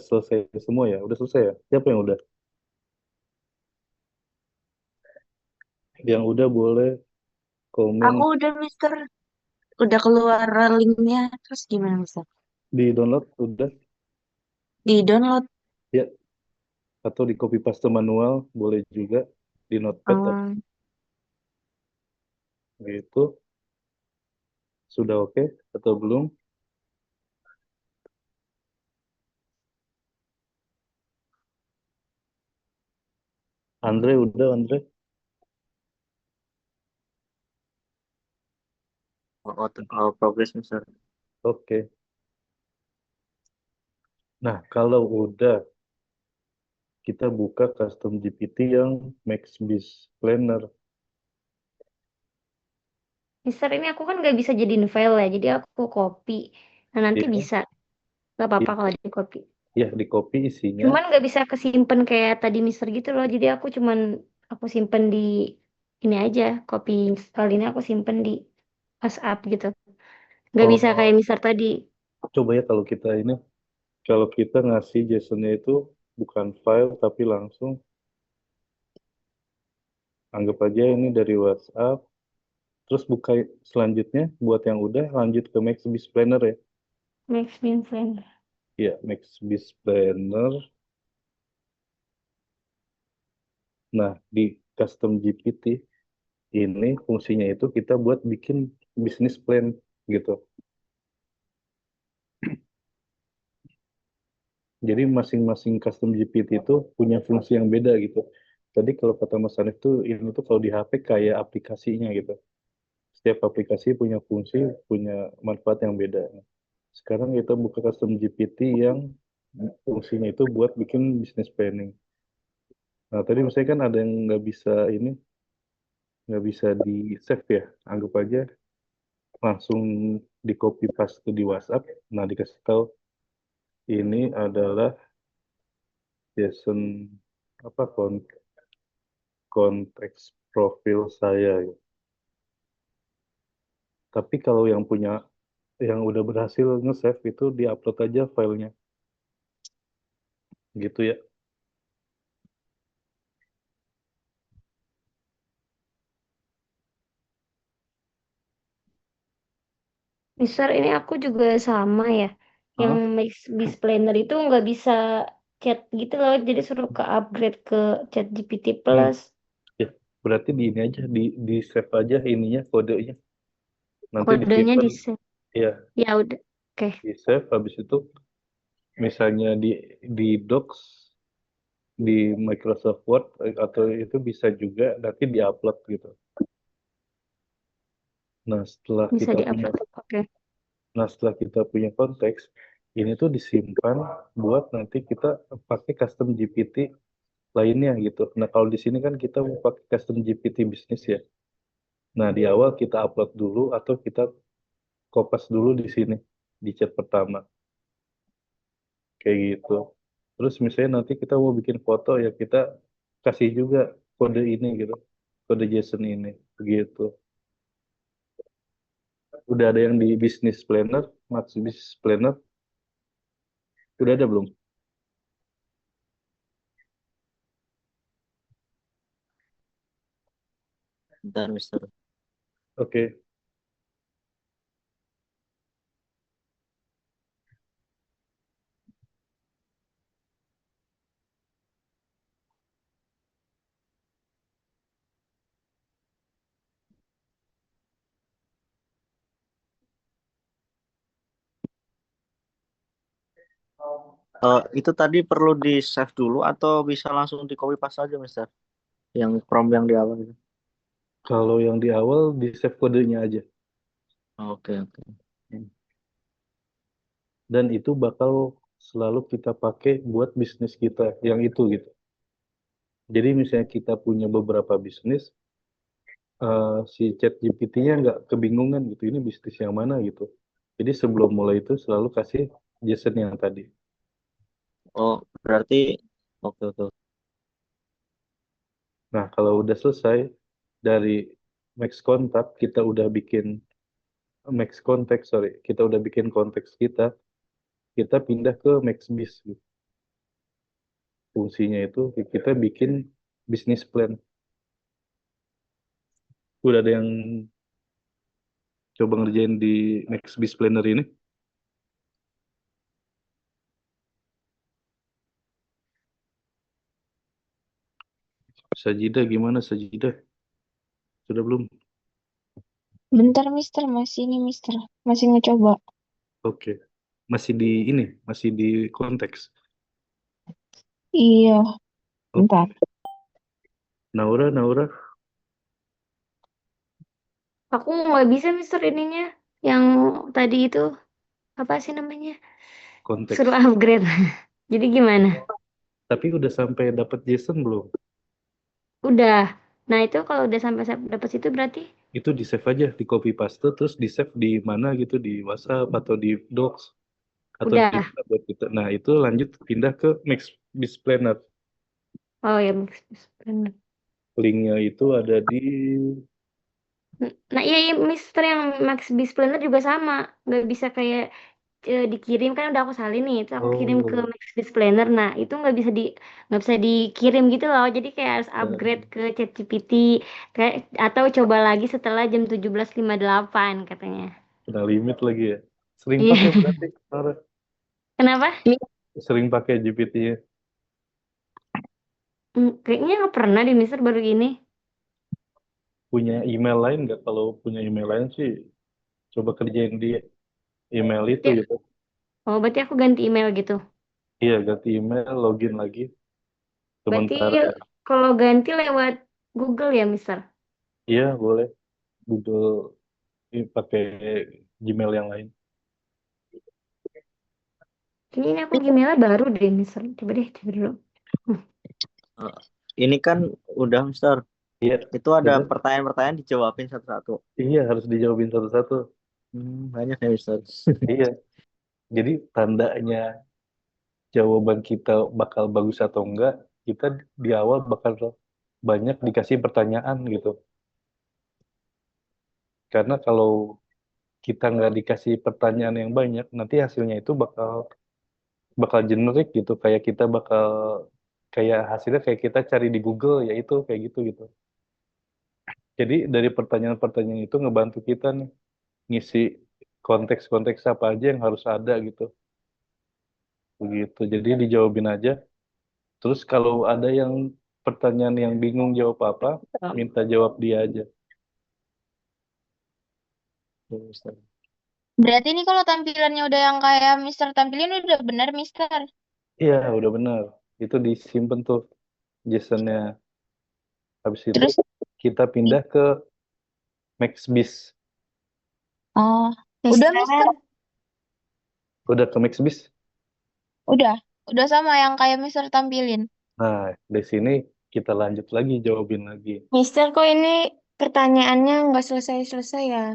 selesai semua ya? Udah selesai ya? Siapa yang udah? Yang udah boleh komen Aku udah Mister, udah keluar linknya, terus gimana Mister? di download udah Di download. ya atau di copy paste manual boleh juga di notepad gitu. Sudah oke atau belum? Andre udah Andre. Oh, progress Mister. Oke. Nah, kalau udah kita buka custom GPT yang Max Biz Planner. Mister, ini aku kan nggak bisa jadiin file ya, jadi aku copy. Nah, nanti Ya, bisa. Nggak apa-apa kalau di copy. ya di copy isinya. Cuman nggak bisa kesimpan kayak tadi Mister gitu loh. Jadi aku simpen di ini aja. Copy file ini aku simpen di WhatsApp gitu. Nggak bisa kayak Oh, Mister tadi. coba ya kalau kita ngasih JSON-nya itu bukan file tapi langsung anggap aja ini dari WhatsApp. Terus buka selanjutnya buat yang udah lanjut ke Max Biz Planner ya. Max Min Friend. Ya, Max Biz Planner. Nah, di custom GPT ini fungsinya itu kita buat bikin bisnis plan gitu. Jadi masing-masing custom GPT itu punya fungsi yang beda gitu. Tadi kalau kata Mas Hanif tuh ini tuh kalau di HP kayak aplikasinya gitu. Setiap aplikasi punya fungsi, punya manfaat yang beda. Sekarang kita buka custom GPT yang fungsinya itu buat bikin business planning. Nah, tadi misalnya kan ada yang nggak bisa di save ya. Anggap aja langsung di copy paste di WhatsApp. Nah, dikasih tahu ini adalah JSON apa konteks profil saya gitu. Tapi kalau yang udah berhasil nge-save itu di-upload aja filenya gitu ya. Mister, ini aku juga sama ya. Yang Ah, Max Biz Planner itu nggak bisa chat gitu loh. Jadi suruh ke upgrade ke chat GPT hmm, Plus. ya. Berarti di ini aja di save aja ininya kodenya. Nanti Kodenya disimpan di save. ya Ya udah. Oke. di save habis itu misalnya di Docs di Microsoft Word atau itu bisa juga nanti diupload gitu. Nah, Bisa di-upload. Oke. setelah kita punya konteks, ini tuh disimpan buat nanti kita pakai custom GPT lainnya gitu. Nah, kalau di sini kan kita mau pakai custom GPT bisnis ya. Nah, di awal kita upload dulu atau kita kopas dulu di sini di chat pertama kayak gitu. Terus misalnya nanti kita mau bikin foto ya kita kasih juga kode ini gitu, kode JSON ini begitu. Udah ada yang di Business Planner, Max Business Planner, udah ada belum? Bentar Mister. Oke. Itu tadi perlu di save dulu atau bisa langsung di copy paste aja Mister? Yang prompt yang di awal itu. Kalau yang di awal di save kodenya aja. Oke, oke. Dan itu bakal selalu kita pakai buat bisnis kita yang itu gitu. Jadi misalnya kita punya beberapa bisnis, si chat GPT-nya nggak kebingungan gitu, ini bisnis yang mana gitu. Jadi sebelum mulai itu selalu kasih JSON yang tadi. Oh, berarti oke, oke. Nah, kalau udah selesai dari Max Contact, kita udah bikin Max Context, sorry, kita udah bikin konteks kita pindah ke Max Biz gitu. fungsinya itu kita bikin bisnis plan. Udah ada yang coba ngerjain di Next Biz Planner ini? Sajidah gimana Sajidah? Sudah belum? Bentar, Mister. Masih ini, Mister. Masih ngecoba. Oke. Masih di ini, masih di konteks. Iya, Oke. bentar. Naura, Aku nggak bisa Mister ininya. Yang tadi itu apa sih namanya? konteks. Suruh upgrade. Jadi gimana? Tapi udah sampai dapat JSON belum? Udah. Nah itu kalau udah sampai dapat situ berarti Itu di save aja, di copy paste, terus di save di mana gitu, di WhatsApp atau di Docs atau di udah. mana buat kita. Nah itu lanjut pindah ke Next Biz Planner. Oh ya, Mix Planner. Linknya itu ada di Nah iya, iya Mister yang Max Biz Planner juga sama. Nggak bisa kayak dikirim kan udah aku salin nih. Itu aku kirim ke oh Max Biz Planner. Nah itu nggak bisa dikirim gitu loh. Jadi kayak harus upgrade ke ChatGPT kayak atau coba lagi setelah jam 17.58 katanya. kena limit lagi ya. Sering Iya. pakai berarti, Naura. Kenapa? Sering pakai GPT-nya. Kayaknya nggak pernah di Mister baru ini. Punya email lain nggak? Kalau punya email lain sih coba kerjain di email itu Ya. gitu. Oh berarti aku ganti email gitu. Iya, ganti email, login lagi. Berarti Sementara, kalau ganti lewat Google ya Mister. iya boleh Google pakai Gmail yang lain. Kayaknya ini aku Gmailnya baru deh Mister. Coba deh coba dulu. Eh, Ini kan udah, Mister. Iya, Itu ada udah. pertanyaan-pertanyaan dijawabin satu-satu. Iya, harus dijawabin satu-satu. Banyak ya, Mister. Iya, jadi tandanya jawaban kita bakal bagus atau enggak, kita di awal bakal banyak dikasih pertanyaan gitu. Karena kalau kita nggak dikasih pertanyaan yang banyak, nanti hasilnya itu bakal bakal generik gitu. Kayak kita bakal kayak hasilnya kayak kita cari di Google ya itu kayak gitu gitu. Jadi dari pertanyaan-pertanyaan itu ngebantu kita nih ngisi konteks-konteks apa aja yang harus ada gitu. Begitu. Jadi dijawabin aja. Terus kalau ada yang pertanyaan yang bingung jawab apa, minta jawab dia aja. Tuh, Mister. Berarti ini kalau tampilannya udah yang kayak Mister tampilin udah benar, Mister. Iya, udah benar. Itu disimpan tuh JSON-nya. Habis itu Terus, kita pindah ke MaxBiz. oh, udah, Mister. Mister. Udah ke MaxBiz. Udah. Udah sama yang kayak Mister tampilin. Nah, dari sini kita lanjut lagi, jawabin lagi. Mister, kok ini pertanyaannya nggak selesai-selesai ya?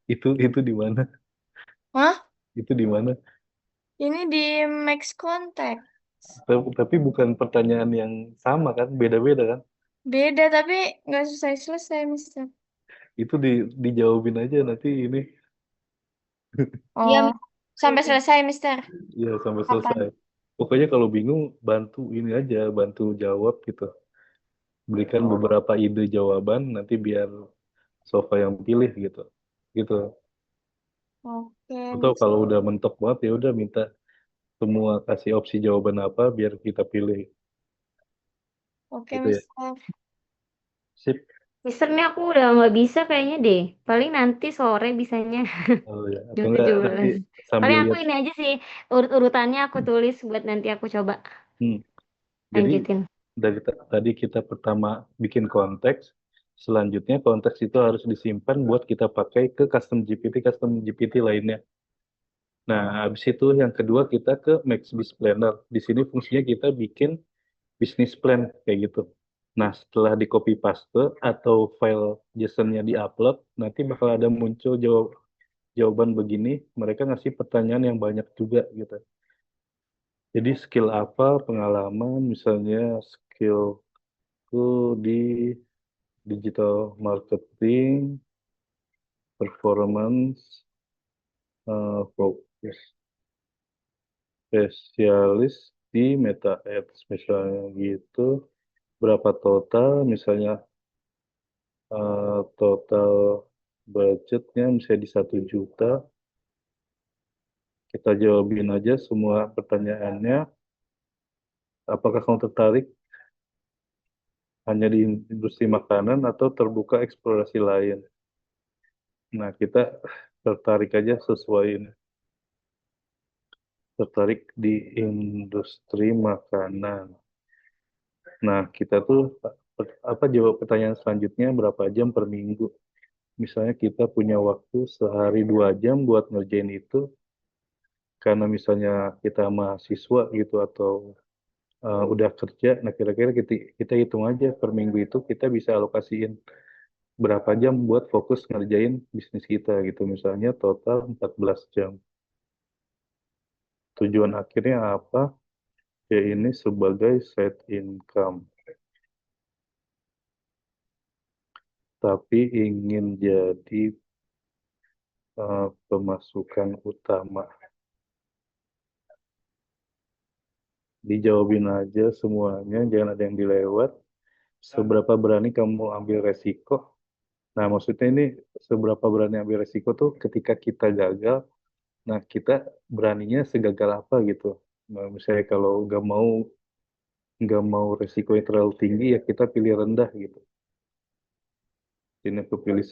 Itu di mana? Hah? Itu di mana? Ini di Max Contact. Tapi bukan pertanyaan yang sama kan, beda-beda kan? Beda, tapi nggak selesai-selesai, Mister. Itu dijawabin aja nanti ini Iya, Oh, sampai selesai, Mister. ya sampai Kapan? selesai. Pokoknya kalau bingung bantu ini aja, bantu jawab gitu. Berikan beberapa ide jawaban nanti biar Sofa yang pilih gitu. Gitu. Oke, Atau kalau Mister. udah mentok banget ya udah minta semua kasih opsi jawaban apa biar kita pilih Oke, gitu ya. Mister. Sip. Mister, ini aku udah nggak bisa kayaknya deh. Paling nanti sore bisanya Oh ya, atau jam enggak nanti 17. sambil Paling aku lihat. ini aja sih, urut-urutannya aku tulis buat nanti aku coba Hmm. Jadi lanjutin. dari tadi kita pertama bikin konteks, selanjutnya konteks itu harus disimpan buat kita pakai ke custom GPT lainnya. Nah, habis itu yang kedua kita ke Max Biz Planner. Di sini fungsinya kita bikin bisnis plan kayak gitu. Nah, setelah di copy paste atau file JSON-nya di-upload, nanti bakal ada muncul jawaban begini, mereka ngasih pertanyaan yang banyak juga gitu. Jadi skill apa, pengalaman, misalnya skillku di digital marketing, performance, fokus, spesialis USD, Meta Ads misalnya gitu. Berapa total, misalnya total budgetnya misalnya di 1 juta. Kita jawabin aja semua pertanyaannya. Apakah kamu tertarik hanya di industri makanan atau terbuka eksplorasi lain? Nah, kita tertarik aja sesuai ini. Tertarik di industri makanan. Nah, kita tuh jawab pertanyaan selanjutnya berapa jam per minggu. Misalnya kita punya waktu sehari 2 jam buat ngerjain itu, karena misalnya kita mahasiswa gitu atau udah kerja, nah kira-kira kita hitung aja per minggu itu kita bisa alokasiin berapa jam buat fokus ngerjain bisnis kita gitu. Misalnya total 14 jam. Tujuan akhirnya apa? Ya ini sebagai side income. Tapi ingin jadi pemasukan utama. Dijawabin aja semuanya, jangan ada yang dilewat. Seberapa berani kamu ambil resiko? Nah, maksudnya ini seberapa berani ambil resiko tuh ketika kita gagal, nah kita beraninya segagal apa gitu. Nah, misalnya kalau nggak mau resiko yang terlalu tinggi, ya kita pilih rendah gitu. Ini aku pilih